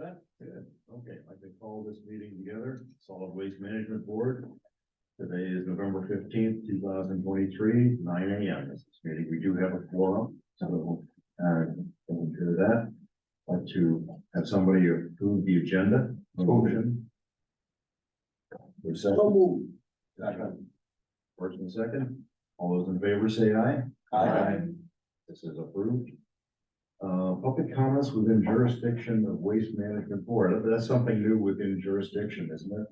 set? Good. Okay, I'd like to call this meeting together, Solid Waste Management Board. Today is November 15th, 2023, 9 a.m. This meeting, we do have a quorum, so, taking care of that. I'd like to have somebody approve the agenda. Motion. For second. Second. First and second. All those in favor say aye. Aye. This is approved. Public comments within jurisdiction of Waste Management Board. That's something new within jurisdiction, isn't it?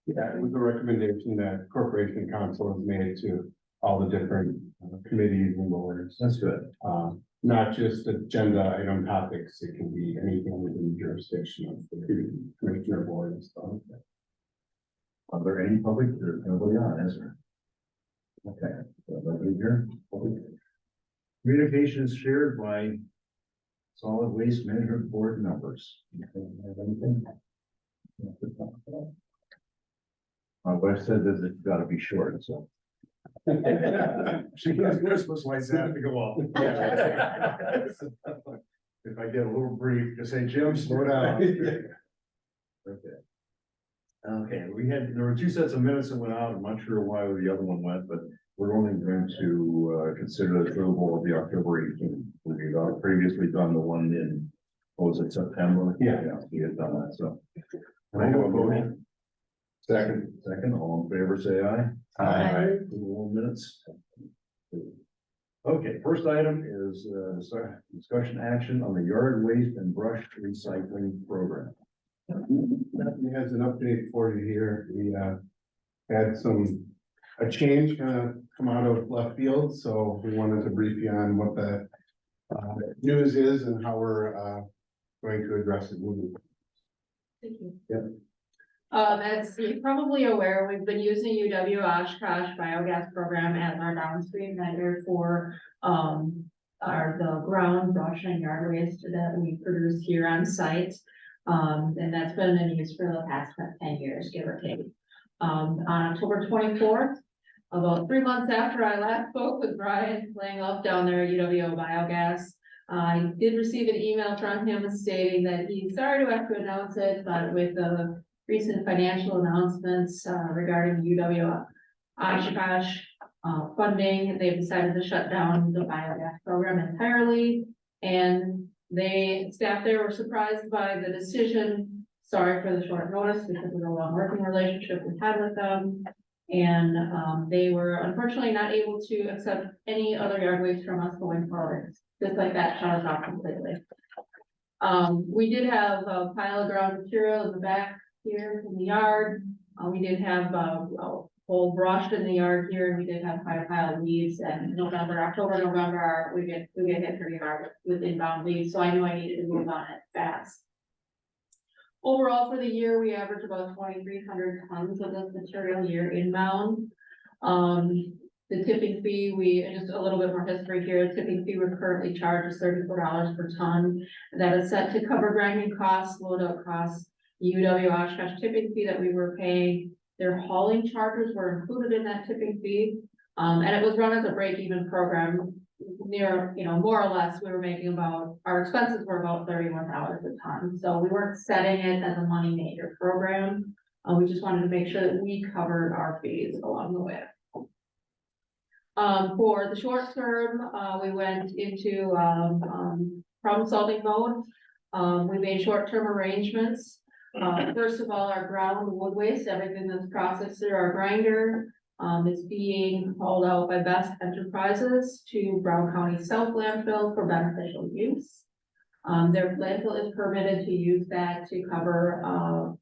Yeah, it was a recommendation that Corporation Council has made to all the different committees and boards. That's good. Not just agenda item topics, it can be anything within the jurisdiction of the commissioner board and stuff. Are there any public? There's nobody on, is there? Okay, so nobody here. Communications shared by Solid Waste Management Board members. Anything? Have anything? My wife said that it's got to be short, so. She knows Christmas lights have to go off. If I get a little brief, just say, Jim, slow down. Okay. Okay, there were two sets of minutes that went out. I'm not sure why the other one went, but we're only going to consider the approval of the October 18th. We've previously done the one in, what was it, September? Yeah. We had done that, so. Can I have a motion? Second, all in favor, say aye. Aye. Approval of minutes. Okay, first item is discussion action on the yard waste and brush recycling program. That has an update for you here. We had a change kind of come out of left field, so we wanted to brief you on what the news is and how we're going to address it moving. Thank you. Yep. As you're probably aware, we've been using UW Oshkosh biogas program as our downstream vendor for the ground brush and yard waste that we produce here on site. And that's been in use for the past 10 years, give or take. On October 24th, about 3 months after I last spoke with Brian laying off down there at UWO Biogas, I did receive an email from him stating that he's sorry to have to announce it, but with the recent financial announcements regarding UW Oshkosh funding, they've decided to shut down the biogas program entirely. And staff there were surprised by the decision. Sorry for the short notice because of the long working relationship we had with them. And they were unfortunately not able to accept any other yard waste from us going forward. Just like that, shut us off completely. We did have a pile of ground material in the back here in the yard. We did have a whole brush in the yard here, and we did have quite a pile of leaves. And October, November, we get hit pretty hard with inbound leaves. So I knew I needed to move on it fast. Overall, for the year, we averaged about 2,300 tons of this material year inbound. The tipping fee, just a little bit more history here. The tipping fee we're currently charged is $34 per ton. That is set to cover grinding costs, load out costs. UW Oshkosh tipping fee that we were paying, their hauling charges were included in that tipping fee. And it was run as a break-even program. Near, more or less, we were making our expenses were about $31 a ton. So we weren't setting it as a money maker program. We just wanted to make sure that we covered our fees along the way. For the short term, we went into problem solving mode. We made short-term arrangements. First of all, our ground wood waste, everything that's processed through our grinder, is being hauled out by Best Enterprises to Brown County South Landfill for beneficial use. Their landfill is permitted to use that to cover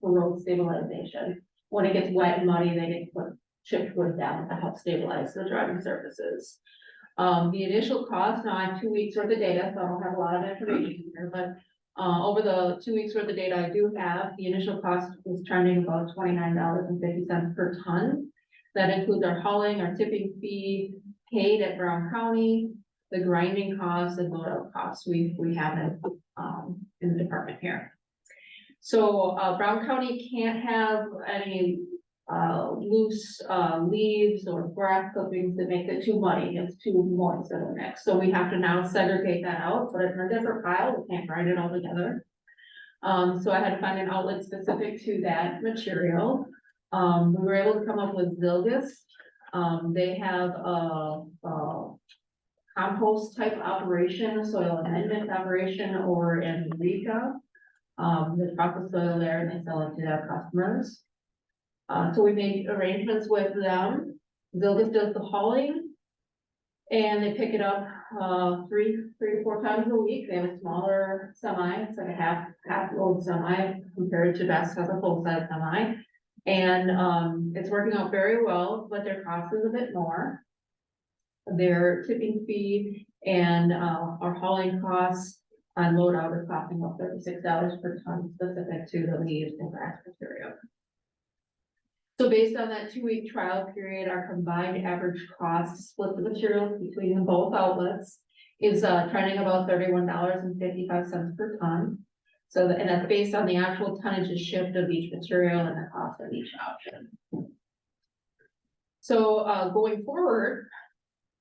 for road stabilization. When it gets wet and muddy, they get put chipped wood down to help stabilize the driving surfaces. The initial cost, now I have 2 weeks worth of data, so I don't have a lot of information here, but over the 2 weeks worth of data I do have, the initial cost was trending about $29.50 per ton. That includes our hauling, our tipping fee paid at Brown County, the grinding costs and load out costs we have in the department here. So Brown County can't have any loose leaves or grass clippings that make it too muddy. It's too moist in the mix. So we have to now segregate that out, put it in a different pile. We can't grind it all together. So I had to find an outlet specific to that material. We were able to come up with Zilgus. They have a compost type operation, a soil amendment operation, or in Eureka. They process soil there and they sell it to their customers. So we made arrangements with them. Zilgus does the hauling. And they pick it up, three to four times a week. They have a smaller semi, it's like a half load semi compared to Best has a full size semi. And, it's working out very well, but their cost is a bit more. Their tipping fee and, our hauling costs on load out is costing about $36 per ton specific to the leaves and grass material. So based on that 2-week trial period, our combined average cost to split the materials between both outlets is trending about $31.55 per ton. So, and that's based on the actual tonnage shipped of each material and the cost of each option. So going forward,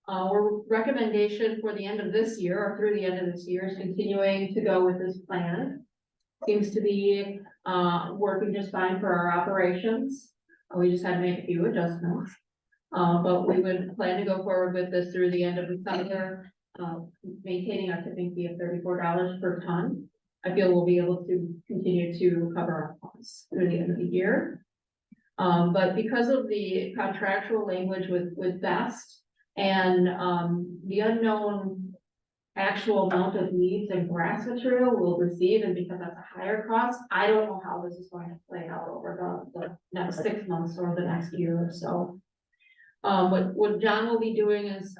our recommendation for the end of this year or through the end of this year is continuing to go with this plan. Seems to be working just fine for our operations. We just had to make a few adjustments. But we would plan to go forward with this through the end of the summer, maintaining our tipping fee of $34 per ton. I feel we'll be able to continue to cover our costs through the end of the year. But because of the contractual language with Best and the unknown actual amount of leaves and grass material we'll receive, and because that's a higher cost, I don't know how this is going to play out over the next 6 months or the next year or so. What John will be doing is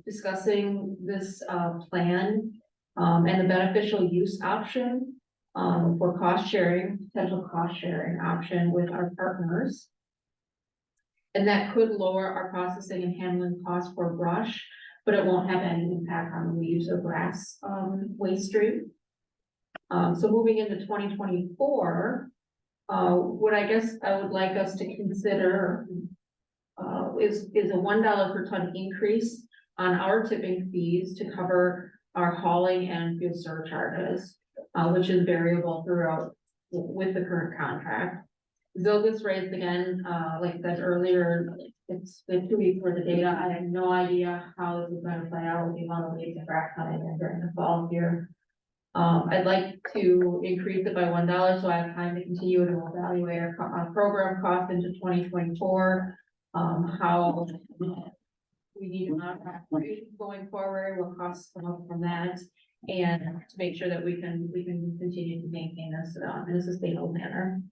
discussing this plan and the beneficial use option for potential cost sharing option with our partners. And that could lower our processing and handling costs for brush, but it won't have any impact on the leaves or grass waste stream. So moving into 2024, what I guess I would like us to consider is a $1 per ton increase on our tipping fees to cover our hauling and fuel surcharges, which is variable throughout with the current contract. Zilgus raised again, like I said earlier, it's been 2 weeks worth of data. I have no idea how this is going to play out with the amount of leaves and grass coming in during the fall here. I'd like to increase it by $1 so I have time to continue to evaluate our program costs into 2024. How we need to monitor going forward, what costs come up from that, and to make sure that we can continue to maintain this in a sustainable manner.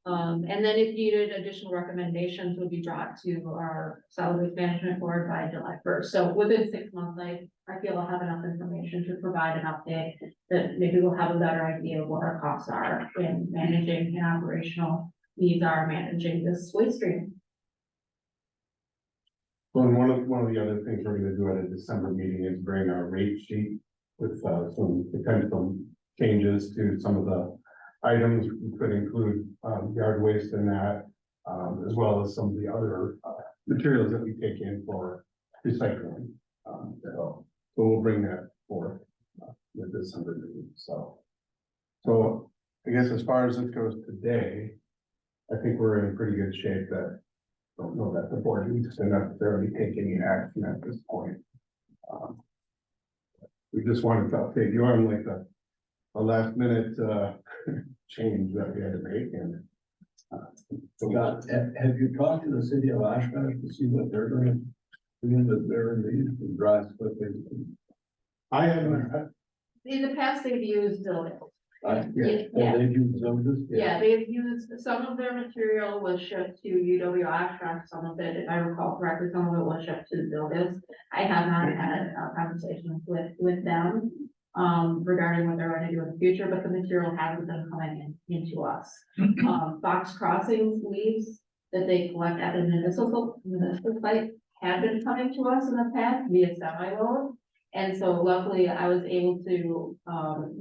And then if needed, additional recommendations would be brought to our solid waste management board by July 1st. So within 6 months, I feel I'll have enough information to provide an update that maybe we'll have a better idea of what our costs are in managing and operational needs are managing this waste stream. Well, and one of the other things we're gonna do at a December meeting is bring our rate sheet with some potential changes to some of the items. We could include yard waste in that, as well as some of the other materials that we take in for recycling. So we'll bring that forth with the December meeting. So I guess as far as this goes today, I think we're in pretty good shape. That don't know that the board needs to necessarily take any action at this point. We just wanted to update you on like a last minute change that we had to make. And Scott, have you talked to the city of Oshkosh to see what they're doing with their leaves and grass? I haven't. In the past, they've used Zilgus. Yeah. They've used Zilgus? Yeah, they've used, some of their material was shipped to UW Oshkosh, some of it, if I recall correctly, some of it was shipped to Zilgus. I have not had conversations with them regarding what they're going to do in the future, but the material hasn't been coming into us. Fox Crossings leaves that they collect at the municipal site have been coming to us in the past via semi-load. And so luckily I was able to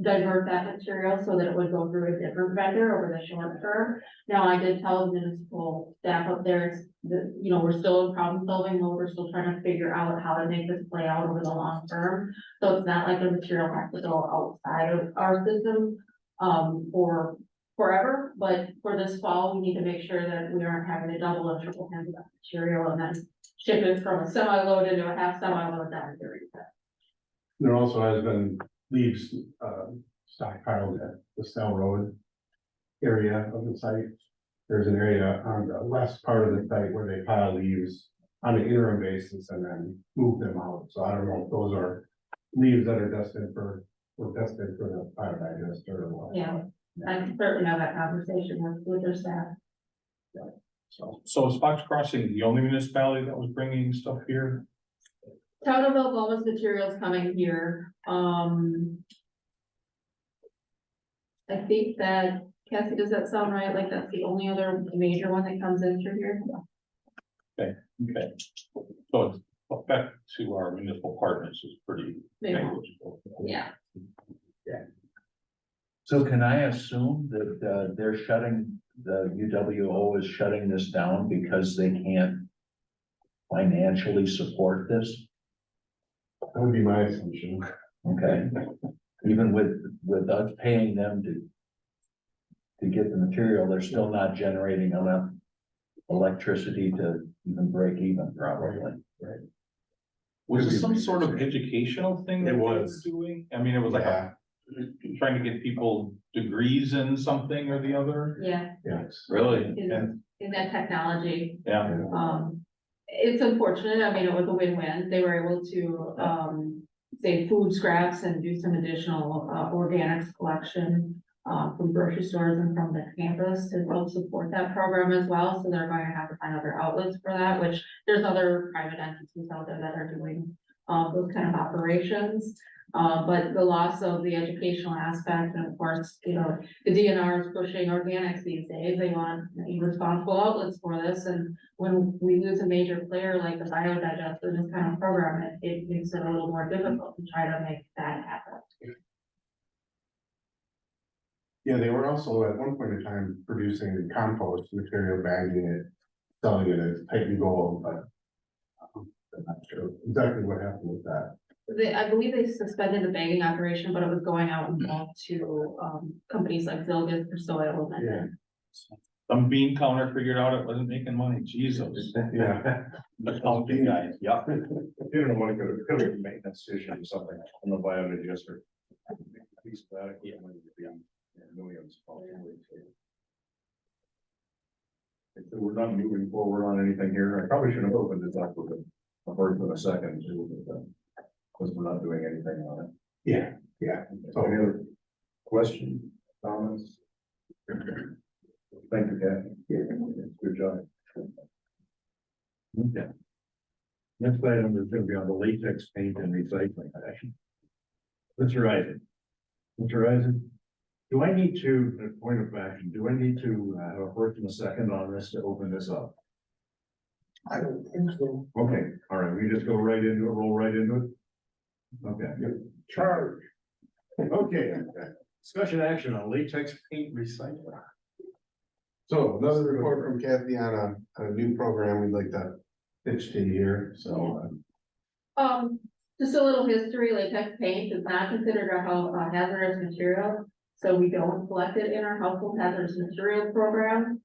divert that material so that it would go through a different vendor over the short term. Now, I did tell the municipal staff up there that, you know, we're still in problem solving mode. We're still trying to figure out how to make this play out over the long term. So it's not like the material has to go outside of our system. for forever, but for this fall, we need to make sure that we aren't having to double or triple handle that material and then ship it from a semi-load into a half semi-load down here. There also has been leaves, stockpiled at the Stell Road area of the site. There's an area on the west part of the site where they pile leaves on an interim basis and then move them out. So I don't know if those are leaves that are destined for the biodigester or what. Yeah, I can certainly have that conversation with their staff. So is Fox Crossing the only municipality that was bringing stuff here? Town of Oklahoma's materials coming here, I think that, Cassie, does that sound right? Like that's the only other major one that comes in through here? Okay, so its effect to our municipal partners is pretty Maybe. negligible. Yeah, So can I assume that they're shutting, the UWO is shutting this down because they can't financially support this? That would be my assumption. Okay, even with us paying them to get the material, they're still not generating enough electricity to even break even probably. Was it some sort of educational thing that It they were was. doing? I mean, it was like Yeah, trying to get people degrees in something or the other? yeah, yes. Really? in, And, in that technology. yeah, It's unfortunate, I mean, it was a win-win, they were able to, save food scraps and do some additional, organics collection. From grocery stores and from the campus to help support that program as well, so they're going to have to find other outlets for that, which there's other private entities out there that are doing. Those kind of operations, but the loss of the educational aspect, and of course, you know, the DNR is pushing organics these days, they want responsible outlets for this, and when we lose a major player like the biodigester, this kind of program, it makes it a little more difficult to try to make that happen. Yeah, they were also at one point in time producing compost material, bagging it, selling it as Titan Gold, but I'm not sure exactly what happened with that. I believe they suspended the bagging operation, but it was going out and out to, companies like Zilgis for soil and. Yeah. some bean counter figured out it wasn't making money, Jesus. Yeah. The counting guys, yeah. You don't want to go to a maintenance station or something on the biodigester. Piece of that equipment would be millions probably. If we're not moving forward on anything here, I probably should have opened this up with a first and a second too, because we're not doing anything on it. Yeah, yeah. So any other questions, comments? Thank you, Kathy. Good job. Okay. Next item is going to be on the latex paint and recycling section. Mr. Isaac. Mr. Isaac, do I need to, point of action, do I need to have a first and a second on this to open this up? I don't think so. Okay, all right, we just go right into it, roll right into it? Okay. Charge. Okay, discussion action on latex paint recycling. So another report from Kathy on a new program we'd like to pitch to you here, so. Just a little history, latex paint is not considered a hazardous material, so we don't collect it in our household hazardous material program.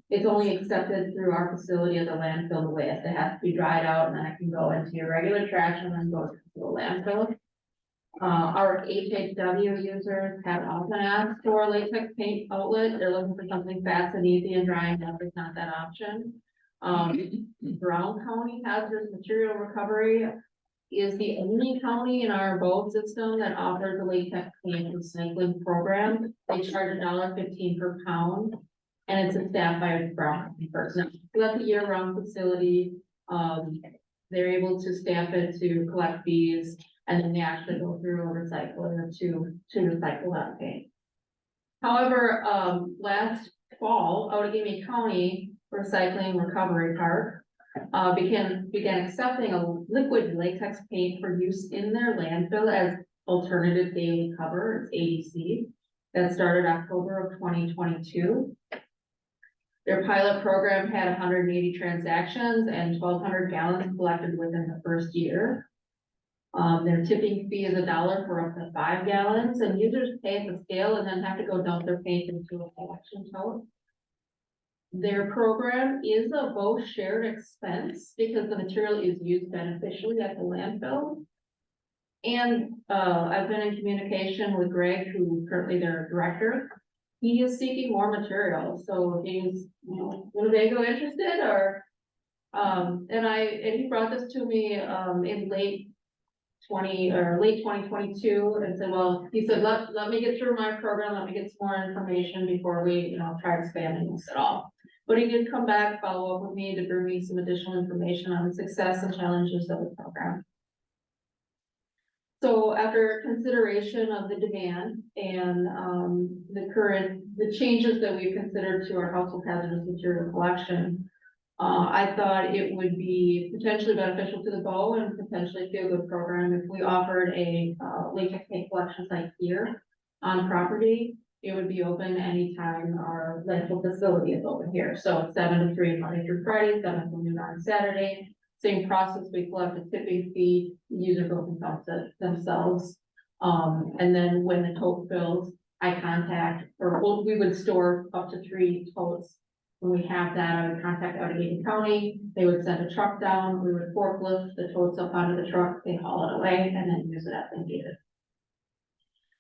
It's only accepted through our facility at the landfill waste. It has to be dried out and then it can go into your regular trash and then go to the landfill. Our HHW users have often asked for a latex paint outlet. They're looking for something fast and easy, and drying up is not that option. Brown County Hazardous Material Recovery is the only county in our boat system that offers a latex paint recycling program. They charge $1.15 per pound, and it's staffed by a Brown County person. So that's a year-round facility. They're able to staff it to collect fees, and then they actually go through a recycler to recycle that paint. However, last fall, Outagamie County Recycling Recovery Park began accepting a liquid latex paint for use in their landfill as alternative daily cover, it's ADC. That started October of 2022. Their pilot program had 180 transactions and 1,200 gallons collected within the first year. Their tipping fee is $1 for up to 5 gallons, and users pay at the scale and then have to go dump their paint into a collection tote. Their program is a both shared expense because the material is used beneficially at the landfill. And, I've been in communication with Greg, who's currently their director. He is seeking more material, so he's, Winnebago interested or, and he brought this to me, in late 2022 and said, well, he said, let me get through my program, let me get some more information before we, try expanding this at all. But he did come back, follow up with me to bring me some additional information on the success and challenges of the program. So after consideration of the demand and, the changes that we've considered to our household hazardous material collection, I thought it would be potentially beneficial to the bow and potentially feel good program if we offered a latex paint collection site here on property. It would be open anytime our landfill facility is open here. So it's 7 to 3 Monday through Friday, 7 to noon on Saturday. Same process, we collect a tipping fee, the user goes and dumps it themselves. And then when the tote fills, I contact, we would store up to 3 totes. When we have that, I would contact Allegheny County, they would send a truck down, we would forklift the totes up onto the truck, they haul it away, and then use it as needed.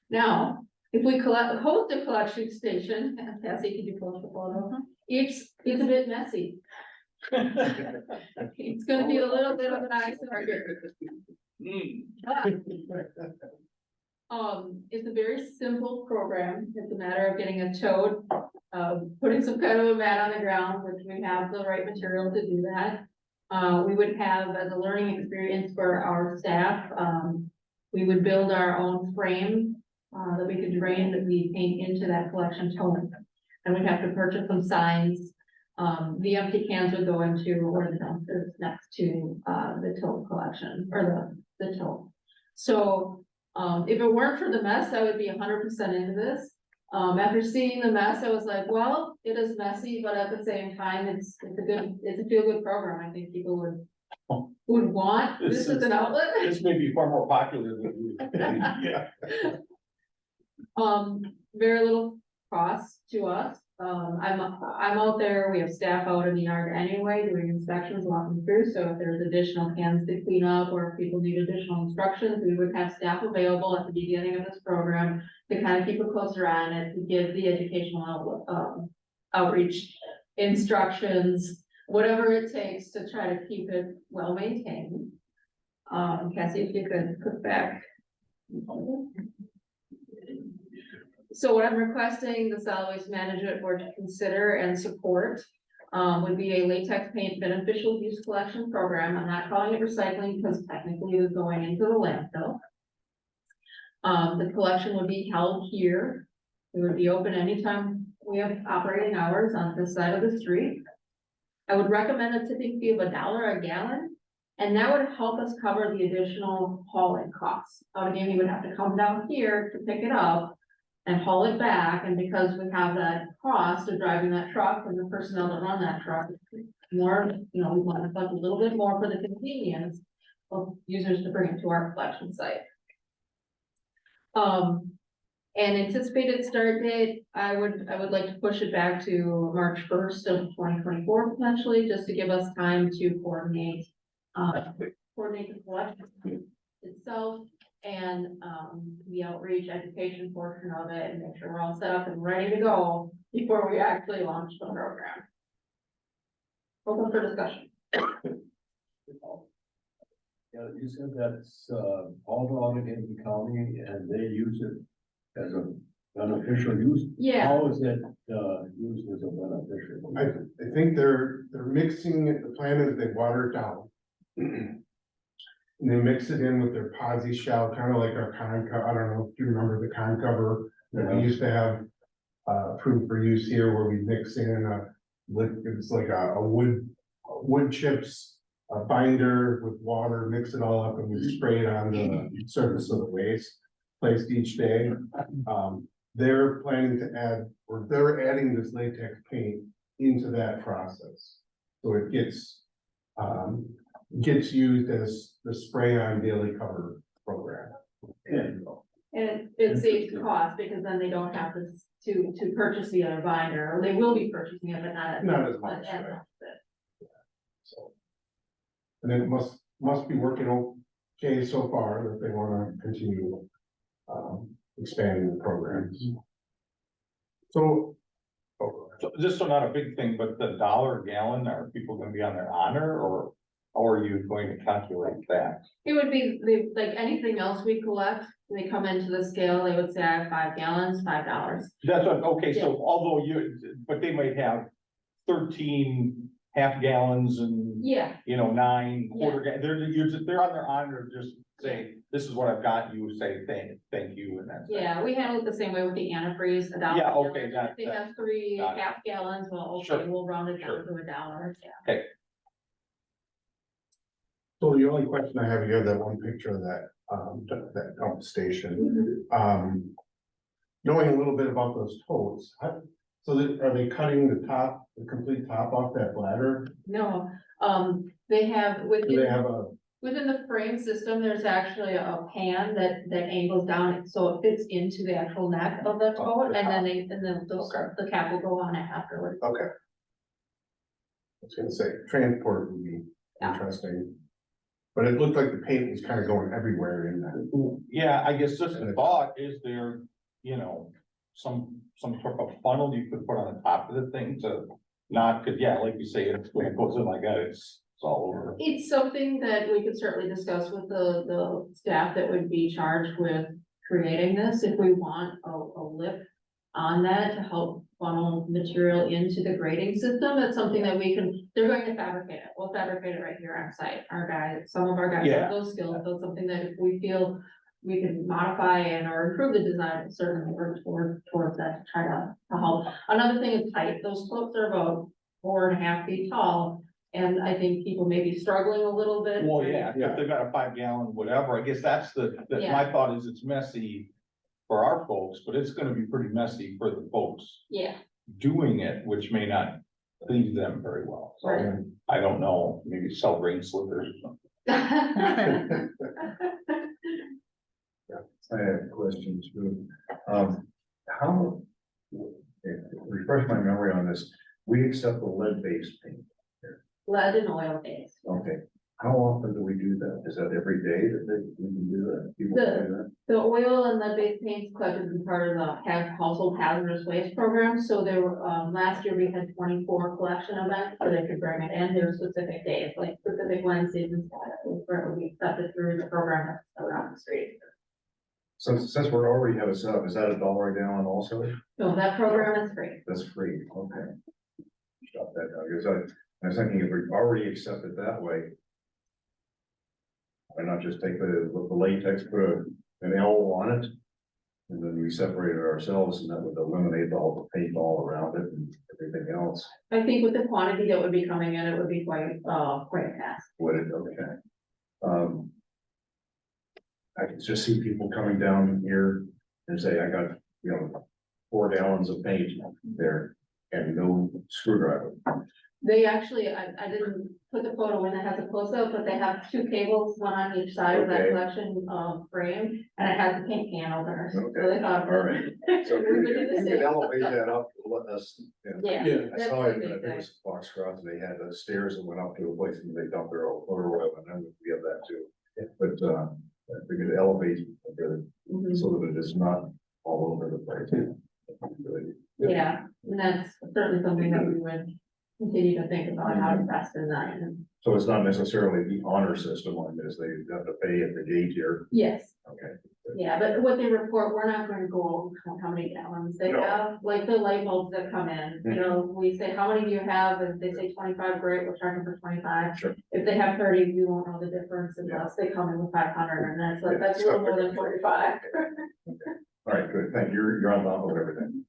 Now, if we host a collection station, and Cassie, could you pull up the photo? It's a bit messy. It's gonna be a little bit of an eyesore here. It's a very simple program. It's a matter of getting a tote, putting some kind of a mat on the ground, which we have the right material to do that. We would have as a learning experience for our staff, we would build our own frame that we could drain that we paint into that collection tote. And we'd have to purchase some signs. The empty cans would go into where the dumpsters next to the tote collection or the tote. So if it weren't for the mess, I would be 100% into this. After seeing the mess, I was like, well, it is messy, but at the same time, it's a feel good program. I think people would want this as an outlet. This may be far more popular than we. Yeah. Very little cost to us. I'm out there, we have staff out in the yard anyway, doing inspections, walking through, so if there's additional cans to clean up, or if people need additional instructions, we would have staff available at the beginning of this program to kind of keep a closer on it, to give the educational, outreach, instructions, whatever it takes to try to keep it well maintained. Cassie, if you could put back. So what I'm requesting the solid waste management board to consider and support would be a latex paint beneficial use collection program. I'm not calling it recycling because technically it is going into the landfill. The collection would be held here. It would be open anytime we have operating hours on this side of the street. I would recommend a tipping fee of $1 a gallon, and that would help us cover the additional hauling costs. Again, you would have to come down here to pick it up and haul it back, and because we have that cost of driving that truck and the personnel that run that truck, more, we want to fund a little bit more for the convenience of users to bring it to our collection site. And anticipated start date, I would like to push it back to March 1st of 2024 potentially, just to give us time to coordinate the collection itself and the outreach education portion of it, and make sure we're all set up and ready to go before we actually launch the program. Open for discussion. Yeah, you said that's all to Allegheny County and they use it as a beneficial use. Yeah. How is it used as a beneficial? I think they're mixing it, the plan is they water it down. And they mix it in with their posi shell, kind of like our con cover. I don't know if you remember the con cover that we used to have approved for use here, where we mix in it's like a wood chips, a binder with water, mix it all up, and we spray it on the surface of the waste placed each day. They're planning to add, or they're adding this latex paint into that process. So it gets gets used as the spray on daily cover program. And And it saves cost because then they don't have to purchase the other binder, or they will be purchasing it, but not. Not as much, as right. much. So. And it must be working okay so far that they wanna continue, expanding the programs. So. So just so not a big thing, but the dollar a gallon, are people gonna be on their honor, or how are you going to calculate that? It would be, like anything else we collect, they come into the scale, they would say, I have 5 gallons, $5. That's what, okay, so although but they might have 13 half gallons and, Yeah, 9 quarter, they're on their honor, just say, this is what I've got, you say, thank you, and that's. yeah, we handle it the same way with the antifreeze, $1. Yeah, okay, If that- they have 3 got it. half gallons, well, okay, Sure, we'll round it down sure. to $1, yeah. So the only question I have, you have that one picture of that pump station. Knowing a little bit about those totes, are they cutting the complete top off that bladder? No, they have, Do they have a, within the frame system, there's actually a pan that angles down, so it fits into the actual neck of the tote, and then the cap will go on it afterwards. okay. I was gonna say, transport would be Yeah. interesting. But it looked like the paint was kind of going everywhere in that. Yeah, I guess just a thought, is there, some sort of funnel you could put on the top of the thing to not, cause yeah, like you say, when it goes in like that, it's all over. It's something that we could certainly discuss with the staff that would be charged with creating this, if we want a lip on that to help funnel material into the grading system. It's something that they're going to fabricate it. We'll fabricate it right here on site. Some of our guys Yeah. have those skills, so it's something that if we feel we can modify or improve the design, we'll certainly work towards that to try to help. Another thing is height. Those slopes are about 4.5 feet tall. And I think people may be struggling a little bit. Well, yeah, if they've got a 5 gallon, whatever, I guess that's my thought is it's messy for our folks, but it's gonna be pretty messy for the folks Yeah, doing it, which may not please them very well. So Right. I don't know, maybe sell rain slippers or something. I have questions too. How, refresh my memory on this, we accept the lead-based paint. lead and oil based. Okay, how often do we do that? Is that every day that we can do that? People can do that? The oil and lead based paints collected as part of the household hazardous waste program. So there were, last year we had 24 collection events where they could bring it in. There were specific days, like specific Wednesdays and Saturdays where it would be accepted through the program that's around the street. Since we're already have it set up, is that $1 a gallon also? So that program is free. That's free, okay. Stop that now, because I was thinking if we already accept it that way. Why not just take the latex, put an L on it? And then we separate it ourselves and that would eliminate all the paint all around it and everything else. I think with the quantity that would be coming in, it would be quite a task. Would it, okay. I can just see people coming down here and say, I got, 4 gallons of paint there and no screwdriver. They actually, I didn't put the photo in that has a close up, but they have 2 cables, one on each side of that Okay. collection frame, and it has a paint can opener. So Okay. they thought. All right. So We would do the you can same. elevate that up, let us. Yeah. I that's saw what it, they I think it say. was Foxcroft, they had the stairs that went up to a place and they dumped their motor oil and then we have that too. But, we could elevate Mhm. so that it is not all over the place. Yeah, and that's certainly something that we would continue to think about how to best design. And So it's not necessarily the honor system on this, they have to pay at the gate here, yes, okay? yeah, but what they report, we're not going to go over how many gallons they No. have, like the light bulbs that come in. We say, how many do you have? And if they say 25, great, we'll charge them for 25. Sure. If they have 30, we won't know the difference unless they come in with 500, and that's a little more than 45. All right, good, thank you, you're on top of everything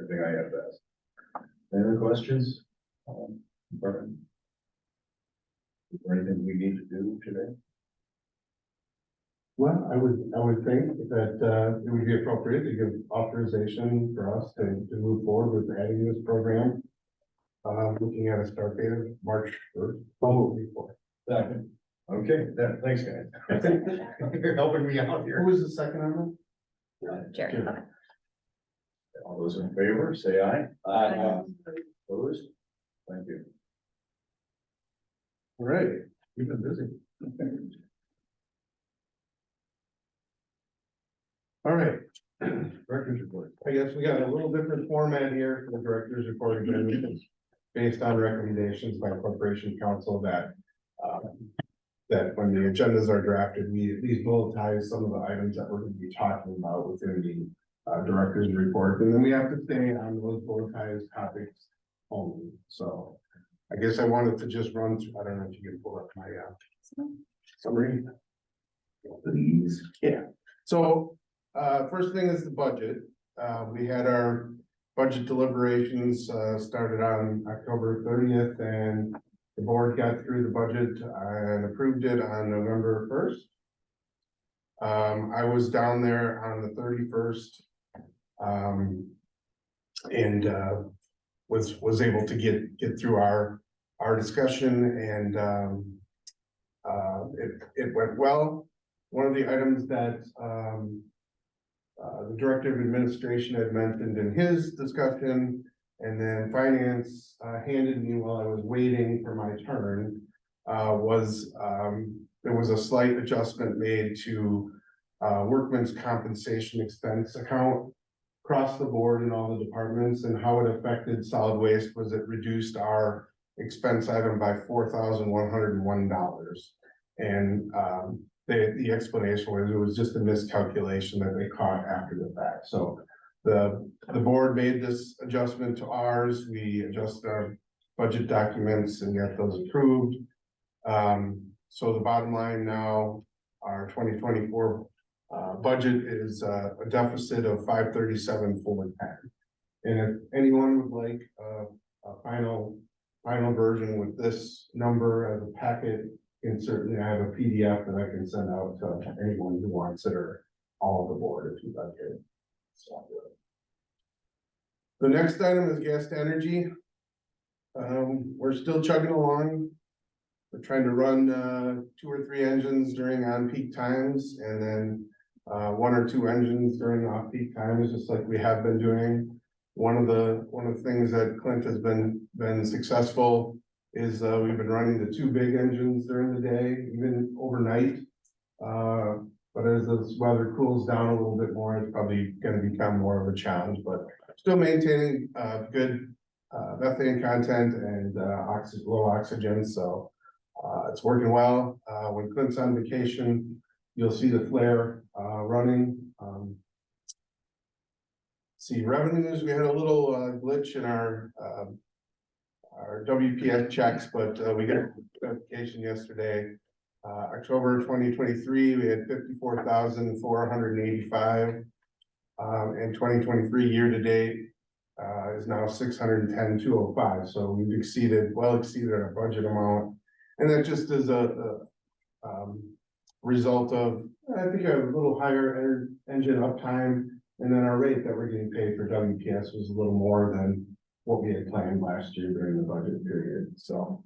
I have to ask. Any other questions? Brian? Is there anything we need to do today? Well, I would think that, it would be appropriate to give authorization for us to move forward with adding this program. Looking at a start date of March 1st. Second. Okay, thanks, guys. You're helping me out Who here. was the second on Jerry. Sure. okay. All those in favor, say aye. Opposed? Thank you. that? All right, You've been busy. all right. Director's report. I guess we got a little different format here for the director's report again, which is based on recommendations by corporation council that that when the agendas are drafted, we at least bulletize some of the items that we're gonna be talking about within the director's report, and then we have to stay on those bulletized topics only. So I guess I wanted to just run through, I don't know if you can pull up my summary. Please, yeah. So first thing is the budget. We had our budget deliberations started on October 30th, and the board got through the budget and approved it on November 1st. I was down there on the 31st. And was able to get through our discussion, and it went well. One of the items that the Director of Administration had mentioned in his discussion, and then Finance handed me while I was waiting for my turn, was there was a slight adjustment made to workman's compensation expense account across the board in all the departments, and how it affected solid waste was it reduced our expense item by $4,101. And the explanation was it was just a miscalculation that they caught after the fact. So the board made this adjustment to ours. We adjusted our budget documents and got those approved. So the bottom line now, our 2024 budget is a deficit of 537,410. And if anyone would like a final version with this number as a packet, and certainly I have a PDF that I can send out to anyone who wants it, or all of the board if you'd like it. So, the next item is gas to energy. We're still chugging along. We're trying to run 2 or 3 engines during on-peak times, and then 1 or 2 engines during off-peak times, just like we have been doing. One of the things that Clint has been successful is we've been running the 2 big engines during the day, even overnight. But as this weather cools down a little bit more, it's probably going to become more of a challenge, but still maintaining good methane content and low oxygen. So it's working well. When Clint's on vacation, you'll see the flare running. See revenues, we had a little glitch in our WPS checks, but we got notification yesterday. October 2023, we had 54,485, and 2023 year to date is now 610,205. So we've well exceeded our budget amount, and that just is a result of, I think, a little higher engine uptime, and then our rate that we're getting paid for WPS was a little more than what we had planned last year during the budget period. So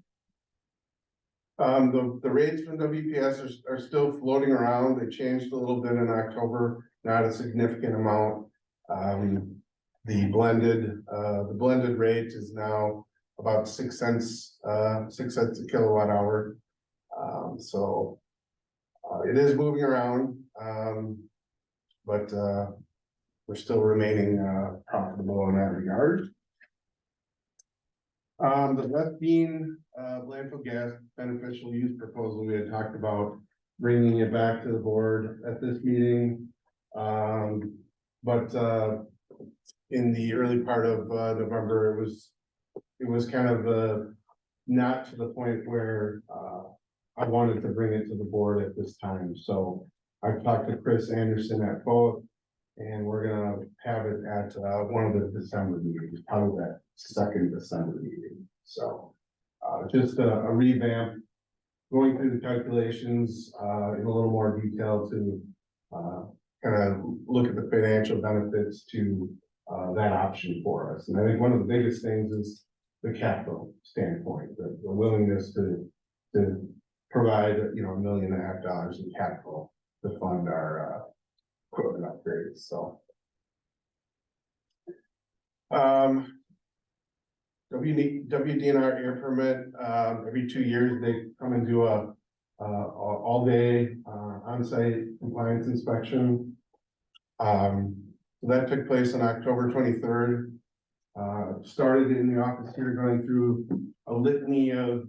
the rates from WPS are still floating around. They changed a little bit in October, not a significant amount. The blended rate is now about 6 cents a kilowatt hour. So it is moving around, but we're still remaining profitable in that regard. The West Bean landfill gas beneficial use proposal, we had talked about bringing it back to the board at this meeting. But in the early part of November, it was kind of not to the point where I wanted to bring it to the board at this time. So I've talked to Chris Anderson at both, and we're gonna have it at one of the December meetings, probably that second December meeting. So just a revamp, going through the calculations in a little more detail to kind of look at the financial benefits to that option for us. And I think one of the biggest things is the capital standpoint, the willingness to provide, $1.5 million in capital to fund our, equipment upgrades, so. WDNR air permit, every 2 years, they come and do a all-day, on-site compliance inspection. So that took place on October 23rd. Started in the office here, going through a litany of,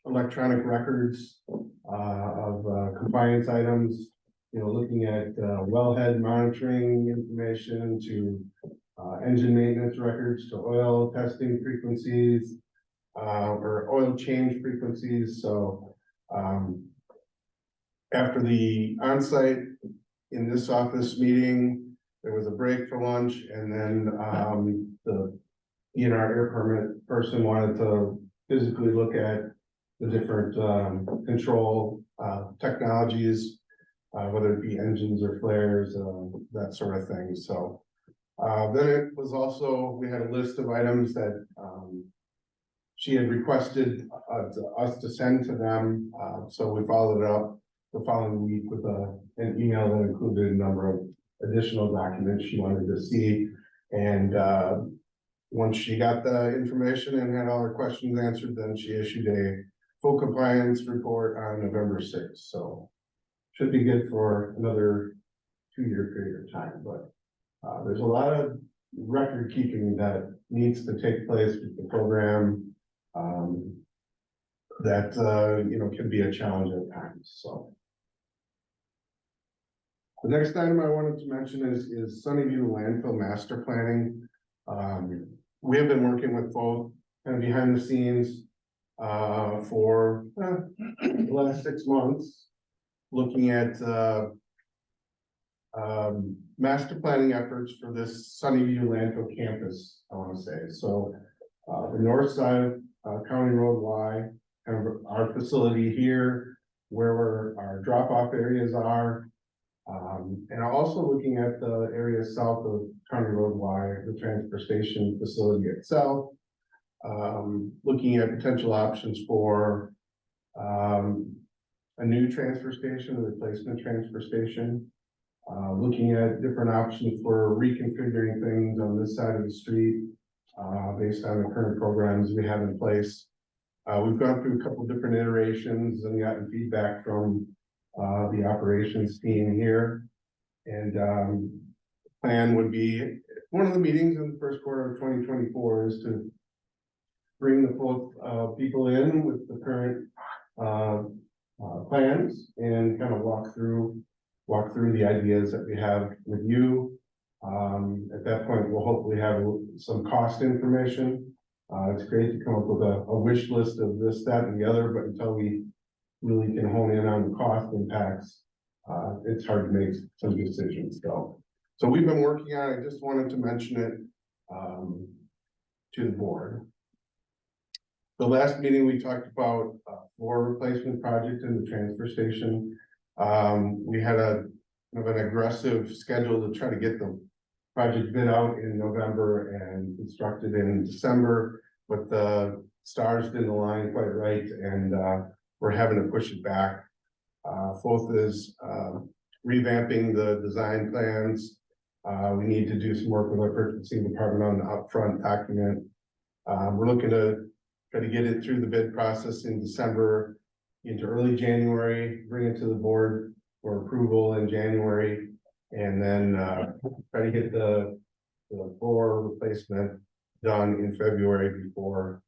electronic records, of compliance items, looking at, wellhead monitoring information to, engine maintenance records to oil testing frequencies, or oil change frequencies, so, after the onsite in this office meeting, there was a break for lunch, and then, the DNR air permit person wanted to physically look at the different, control, technologies, whether it be engines or flares, that sort of thing, so. Then it was also, we had a list of items that, she had requested, us to send to them, so we followed it up the following week with an email that included a number of additional documents she wanted to see. And once she got the information and had all her questions answered, then she issued a full compliance report on November 6th. So should be good for another 2-year period of time, but there's a lot of record keeping that needs to take place with the program. That can be a challenge at times, so. The next item I wanted to mention is Sunnyview landfill master planning. We have been working with both kind of behind the scenes for the last 6 months, looking at master planning efforts for this Sunnyview landfill campus, I want to say. So the north side of County Road Y, kind of our facility here, where our drop-off areas are. And also looking at the area south of County Road Y, the transfer station facility itself. Looking at potential options for a new transfer station, a replacement transfer station. Looking at different options for reconfiguring things on this side of the street, based on the current programs we have in place. We've gone through a couple different iterations and gotten feedback from the operations team here. And plan would be, one of the meetings in the first quarter of 2024 is to bring the full people in with the current plans and kind of walk through the ideas that we have with you. At that point, we'll hopefully have some cost information. It's great to come up with a wish list of this, that, and the other, but until we really can hone in on the cost impacts, it's hard to make some decisions. So we've been working on it. I just wanted to mention it to the board. The last meeting, we talked about floor replacement project in the transfer station. We had kind of an aggressive schedule to try to get the project bid out in November and constructed in December, but the stars didn't align quite right, and we're having to push it back. Fourth is revamping the design plans. We need to do some work with our purchasing department on the upfront document. We're looking to try to get it through the bid process in December into early January, bring it to the board for approval in January, and then try to get the floor replacement done in February before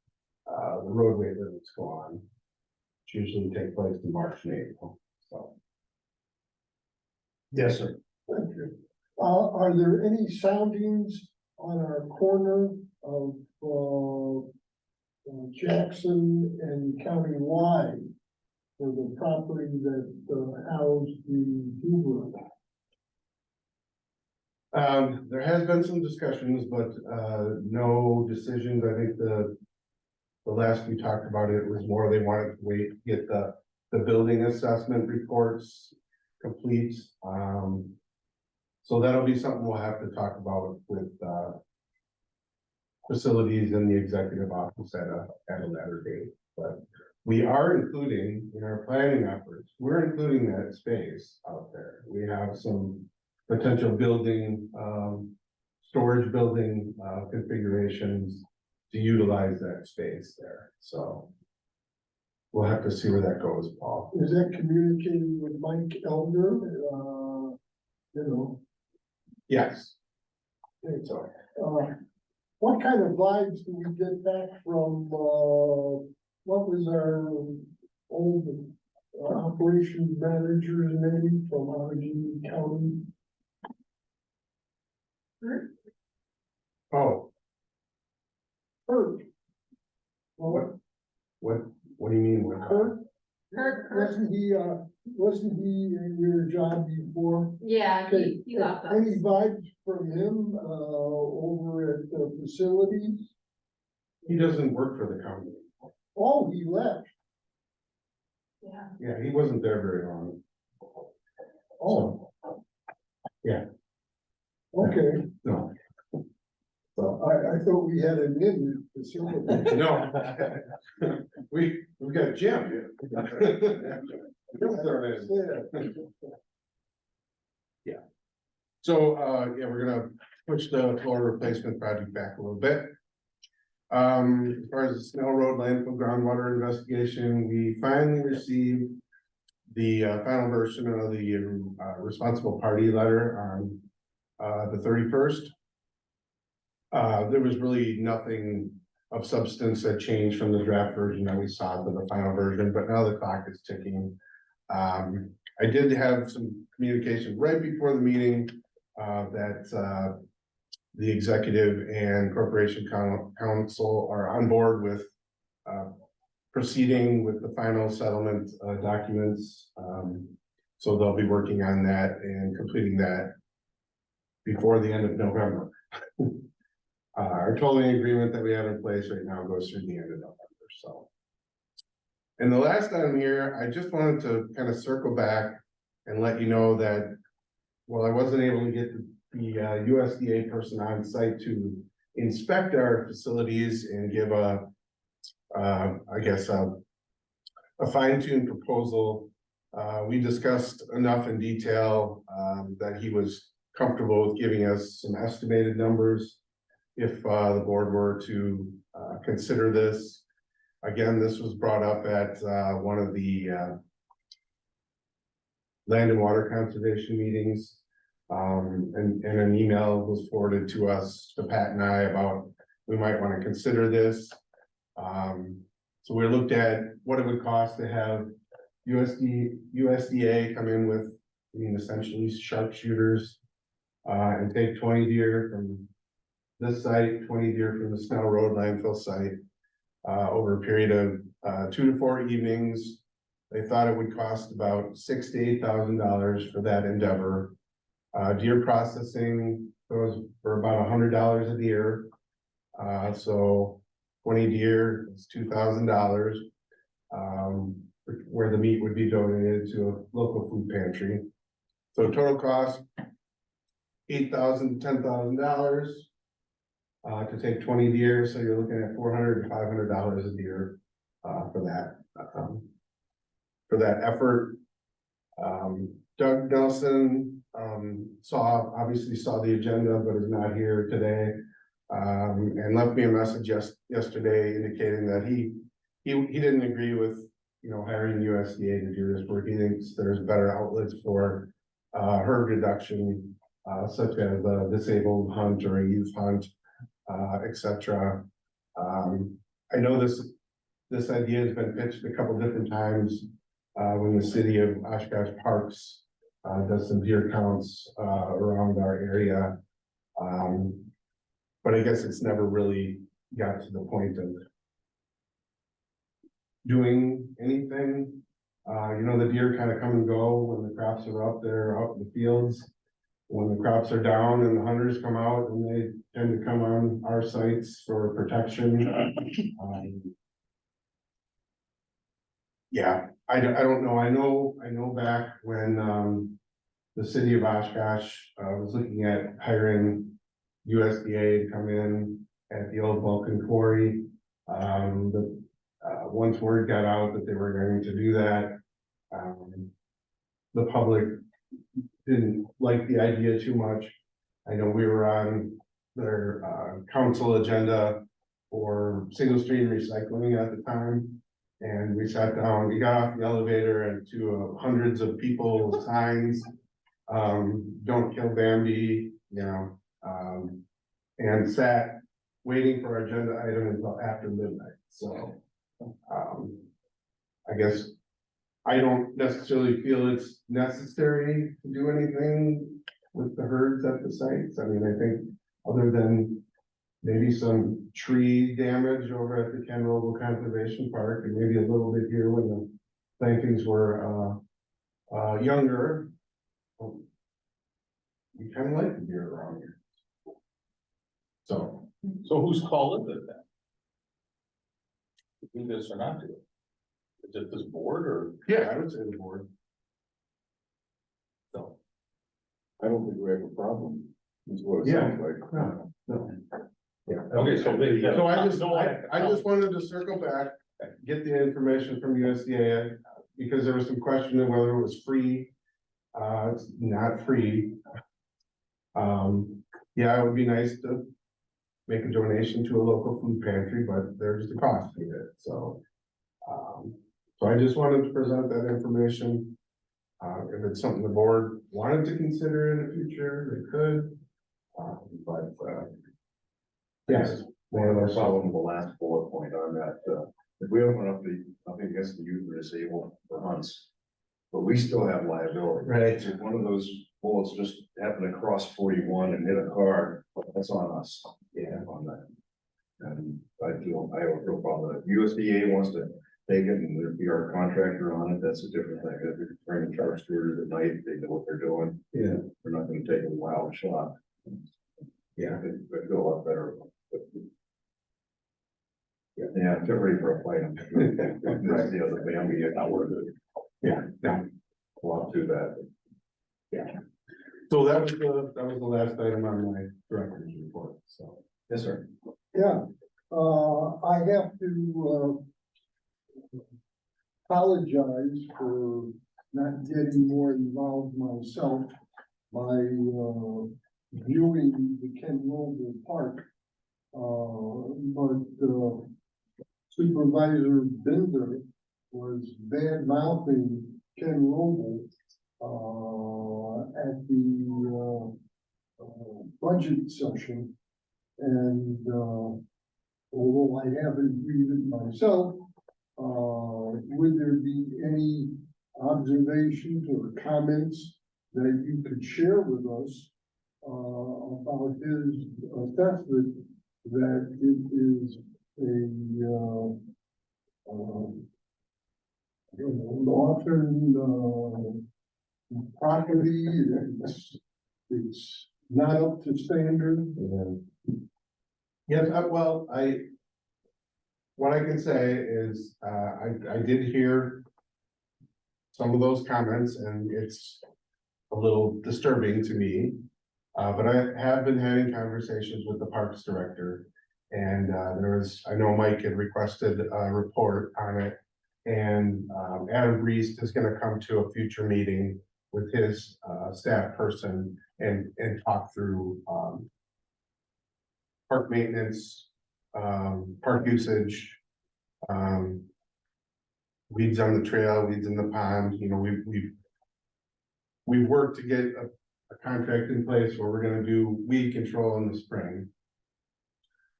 the roadway limits go on, which usually take place in March and April. So. Yes, sir. Thank you. Are there any soundings on our corner of Jackson and County Line for the property that housed the Hoover? There has been some discussions, but no decisions. I think the last we talked about it was more they wanted to wait to get the building assessment reports complete. So that'll be something we'll have to talk about with facilities in the executive office at a later date. But we are including in our planning efforts, we're including that space out there. We have some potential building, storage building, configurations to utilize that space there, so. We'll have to see where that goes, Paul. Is that communicating with Mike Elder? You know, Yes. okay, So, what kind of vibes do we get back from, what was our old operations manager's name from Allegheny County? oh, Kurt. what, what do you mean? What? Kurt, Wasn't he in your job before? yeah, Okay, he left us. any vibes from him, over at the facilities? He doesn't work for the company. Oh, he left. Yeah. Yeah, he wasn't there very long. Oh, So, okay. no, I thought we had an in facility. no. We've got Jim. Yeah. So, yeah, we're gonna push the floor replacement project back a little bit. As far as the Snell Road landfill groundwater investigation, we finally received the final version of the responsible party letter on the 31st. There was really nothing of substance that changed from the draft version that we saw to the final version, but now the clock is ticking. I did have some communication right before the meeting that the executive and corporation council are on board with proceeding with the final settlement documents. So they'll be working on that and completing that before the end of November. Our tolling agreement that we have in place right now goes through the end of November, so. And the last item here, I just wanted to kind of circle back and let you know that while I wasn't able to get the USDA person on site to inspect our facilities and give I guess, a fine-tuned proposal, we discussed enough in detail that he was comfortable with giving us some estimated numbers if the board were to consider this. Again, this was brought up at one of the land and water conservation meetings. And an email was forwarded to us, to Pat and I, about we might want to consider this. So we looked at what it would cost to have USDA come in with, essentially sharpshooters, and take 20 deer from this site, 20 deer from the Snell Road landfill site, over a period of 2 to 4 evenings. They thought it would cost about $6,000 to $8,000 for that endeavor. Deer processing goes for about $100 a deer. So 20 deer is $2,000, where the meat would be donated to a local food pantry. So total cost $8,000 to $10,000 to take 20 deer. So you're looking at $400 to $500 a deer for that effort. Doug Nelson obviously saw the agenda, but is not here today. And left me a message yesterday indicating that he didn't agree with, hiring USDA to do this work. He thinks there's better outlets for herd reduction, such as a disabled hunt or a youth hunt, etc. I know this idea has been pitched a couple different times when the city of Oshkosh Parks does some deer counts around our area. But I guess it's never really got to the point of doing anything. The deer kind of come and go when the crops are up there, out in the fields. When the crops are down and the hunters come out, and they tend to come on our sites for protection. Yeah, I don't know. I know back when the city of Oshkosh was looking at hiring USDA to come in at the old Vulcan quarry. once word got out that they were going to do that, the public didn't like the idea too much. I know we were on their, council agenda for single stream recycling at the time. And we sat down, we got off the elevator and to hundreds of people with signs, don't kill Bambi, you know, and sat waiting for our agenda item until after midnight, so. I guess I don't necessarily feel it's necessary to do anything with the herds at the sites. I mean, I think other than maybe some tree damage over at the Ken Rogel Conservation Park and maybe a little bit here when the plantings were younger. We kind of like the deer around here. So, whose call is it then? To do this or not do it? Is it this board or? yeah, I would say the board. So. I don't think we have a problem, is what it Yeah. sounds like. No. Yeah. Okay, so they. So I just wanted to circle back, get the information from USDA, because there was some question of whether it was free. It's not free. Yeah, it would be nice to make a donation to a local food pantry, but there's the cost of it, so. So I just wanted to present that information. If it's something the board wanted to consider in the future, they could. Yes. One of our problem, the last bullet point on that, if we open up nothing against the youth or disabled for hunts, but we still have liability. Right. If one of those bullets just happened to cross 41 and hit a car, that's on us. Yeah. On that. And I have a real problem with it. USDA wants to take it and there'd be our contractor on it, that's a different thing. If they're bringing charge stewards at night, they know what they're doing. Yeah. We're not gonna take a wild shot. Yeah. I feel a lot better. Yeah, get ready for a fight. That's the other family, it's not worth it. Yeah, yeah. Well, too bad. So that was the last item on my director's report, so. Yes, sir. Yeah, I have to, apologize for not getting more involved myself by, viewing the Ken Rogel Park. But Supervisor Bender was bad mouthing Ken Rogel, at the, budget session. And, although I haven't read it myself, would there be any observations or comments that you could share with us about his assessment that it is a northern property, it's not up to standard? Yes, what I can say is, I did hear some of those comments and it's a little disturbing to me. But I have been having conversations with the Parks Director. And I know Mike had requested a report on it. And Adam Reese is gonna come to a future meeting with his staff person and talk through park maintenance, park usage, weeds on the trail, weeds in the pond. You know, we've worked to get a contract in place where we're gonna do weed control in the spring.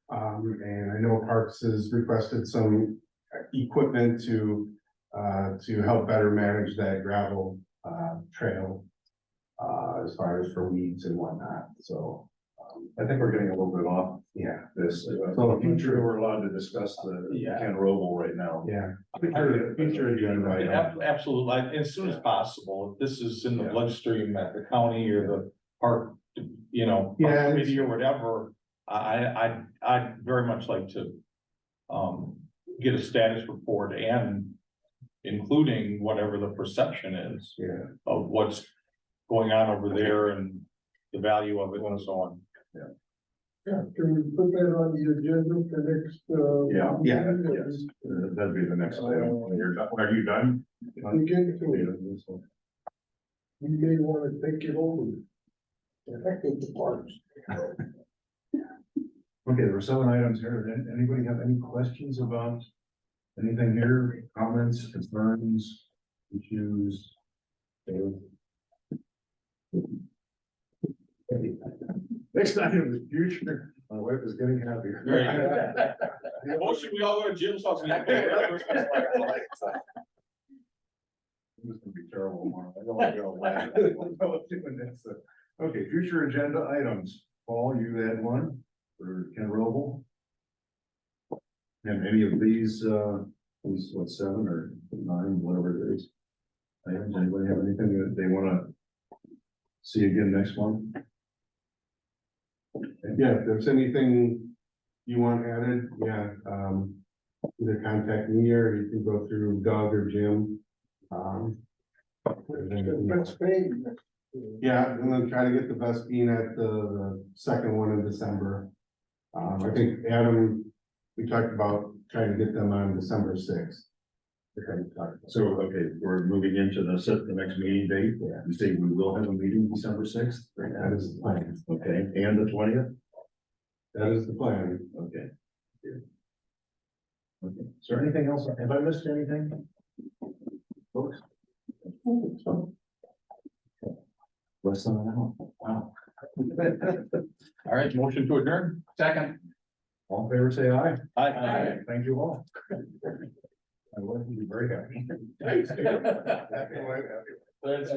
And I know Parks has requested some equipment to help better manage that gravel trail as far as for weeds and whatnot, so. I think we're getting a little bit off Yeah, this. So I'm not sure we're allowed to discuss the Ken Rogel right now. yeah. Future agenda item. Absolutely, as soon as possible, if this is in the bloodstream at the county or the park, you know, Yeah, park committee or whatever, I'd very much like to get a status report and including whatever the perception is Yeah, of what's going on over there and the value of it and so on. Can we put that on the agenda for next, Yeah, meeting? yes, that'd be the next item. You're done. Are you done? We get to it, we may wanna take it over. Affected the parks. Okay, there were 7 items here. Anybody have any questions about anything here? Comments, concerns, issues? Next item is future. My wife is getting happier. Motion, we all go to Jim's house. This is gonna be terrible tomorrow. I don't want to go laugh. Doing this. Okay, future agenda items. Paul, you had one for Ken Roble. And any of these, what, 7 or 9, whatever it is. Items, anybody have anything that they wanna see again next month? Yeah, if there's anything you want added, yeah, either contact me or you can go through Doug or Jim. That's great. Yeah, and then try to get the best bean at the second one in December. I think Adam, we talked about trying to get them on December 6th. So, okay, we're moving into the next meeting date. Yeah. You say we will have a meeting December 6th? That is the plan. Okay, and the 20th? That is the plan. Okay. Okay, is there anything else? Have I missed anything? Folks? Less than an hour. Wow. All right, motion to adjourn. Second. All in favor, say aye. Aye. Thank you all. I want to be very happy. Thanks. Happy wife, happy That's